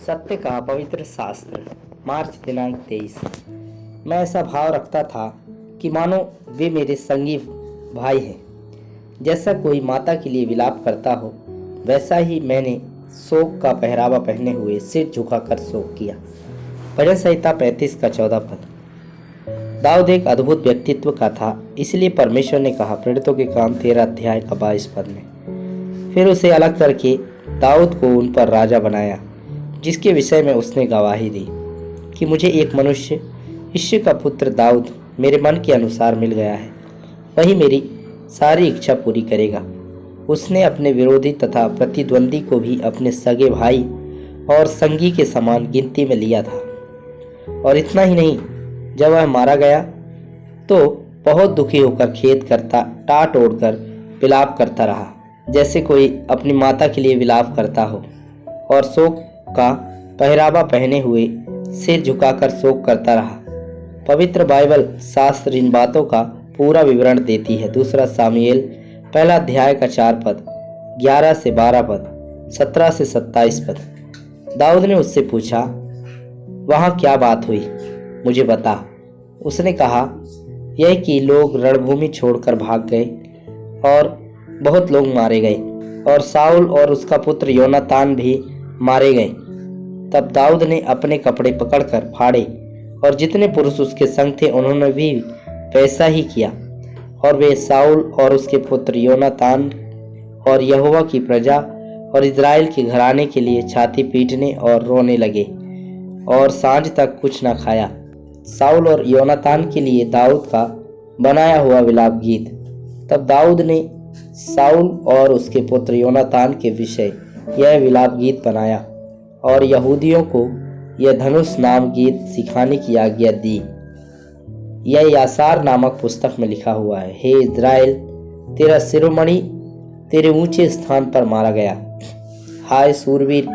सत्य का पवित्र शास्त्र मार्च दिनांक 23। मैं ऐसा भाव रखता था कि मानो वे मेरे संगी भाई हैं। जैसा कोई माता के लिए विलाप करता हो, वैसा ही मैंने शोक का पहरावा पहने हुए सिर झुकाकर शोक किया। भजन संहिता 35 का 14 पद। दाऊद एक अद्भुत व्यक्तित्व का था, इसलिए परमेश्वर ने कहा प्रेरितों के काम 13 अध्याय का 22 पद में। फिर उसे अलग करके दाऊद को उन पर राजा बनाया, जिसके विषय में उसने गवाही दी कि मुझे एक मनुष्य, ईश्वर का पुत्र दाऊद मेरे मन के अनुसार मिल गया है। वही मेरी सारी इच्छा पूरी करेगा। उसने अपने विरोधी तथा प्रतिद्वंदी को भी अपने सगे भाई और संगी के समान गिनती में लिया था। और इतना ही नहीं, जब वह मारा गया तो बहुत दुखी होकर खेद करता, टाट ओढ़कर विलाप करता रहा, जैसे कोई अपनी माता के लिए विलाप करता हो, और शोक का पहरावा पहने हुए सिर झुकाकर शोक करता रहा। पवित्र बाइबल शास्त्र इन बातों का पूरा विवरण देती है। दूसरा सामुएल पहला अध्याय का 4 पद, 11 से 12 पद, 17 से 27 पद। दाऊद ने उससे पूछा, वहाँ क्या बात हुई, मुझे बता। उसने कहा, यह कि लोग रणभूमि छोड़कर भाग गए और बहुत लोग मारे गए, और साउल और उसका पुत्र योनातान भी मारे गए। तब दाऊद ने अपने कपड़े पकड़कर फाड़े, और जितने पुरुष उसके संग थे उन्होंने भी वैसा ही किया। और वे साउल और उसके पुत्र योनातान और यहोवा की प्रजा और इज़राइल के घराने के लिए छाती पीटने और रोने लगे, और सांझ तक कुछ न खाया। साउल और योनातान के लिए दाऊद का बनाया हुआ विलाप गीत। तब दाऊद ने साउल और उसके पुत्र योनातान के विषय यह विलाप गीत बनाया, और यहूदियों को यह धनुष नाम गीत सिखाने की आज्ञा दी। यह यासार नामक पुस्तक में लिखा हुआ है। हे इज़राइल, तेरा शिरोमणि तेरे ऊंचे स्थान पर मारा गया। हाय सूरवीर,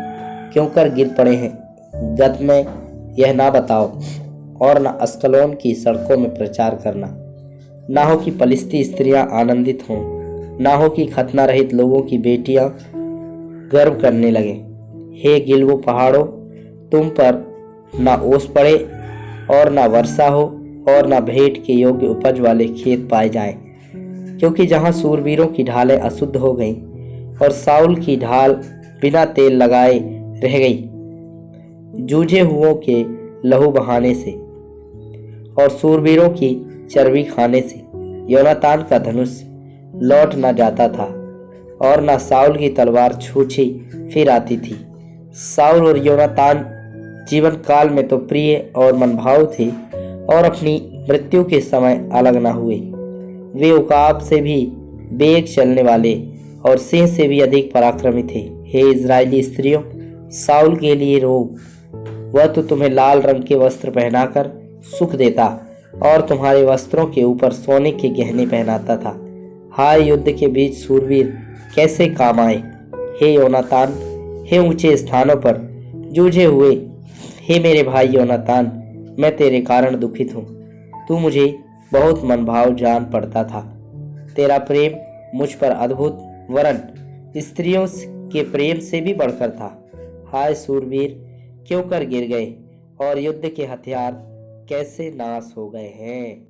क्यों कर गिर पड़े हैं। गत में यह ना बताओ, और न अस्कलोन की सड़कों में प्रचार करना। ना हो कि पलिश्ती स्त्रियां आनंदित हों, ना हो कि खतना रहित लोगों की बेटियां गर्व करने लगें। हे गिलबो पहाड़ों, तुम पर ना ओस पड़े, और ना वर्षा हो, और ना भेंट के योग्य उपज वाले खेत पाए जाएं। क्योंकि जहाँ सूरवीरों की ढालें अशुद्ध हो गईं, और साउल की ढाल बिना तेल लगाए रह गई, जूझे हुओं के लहू बहाने से और सूरवीरों की चर्बी खाने से योनातान का धनुष लौट न जाता था, और न साउल की तलवार छूछी फिर आती थी। साउल और योनातान जीवन काल में तो प्रिय और मनभाव थे, और अपनी मृत्यु के समय अलग न हुए। वे उकाब से भी बेग चलने वाले और सिंह से भी अधिक पराक्रमी थे। हे इज़राइली स्त्रियों, साउल के लिए रो, वह तो तुम्हें लाल रंग के वस्त्र पहनाकर सुख देता, और तुम्हारे वस्त्रों के ऊपर सोने के गहने पहनाता था। हाय युद्ध के बीच सूरवीर कैसे काम आए। हे योनातान, हे ऊंचे स्थानों पर जूझे हुए, हे मेरे भाई योनातान, मैं तेरे कारण दुखित हूँ। तू मुझे बहुत मनभाव जान पड़ता था। तेरा प्रेम मुझ पर अद्भुत, वरन स्त्रियों के प्रेम से भी बढ़कर था। हाय सूरवीर, क्यों कर गिर गए, और युद्ध के हथियार कैसे नाश हो गए हैं।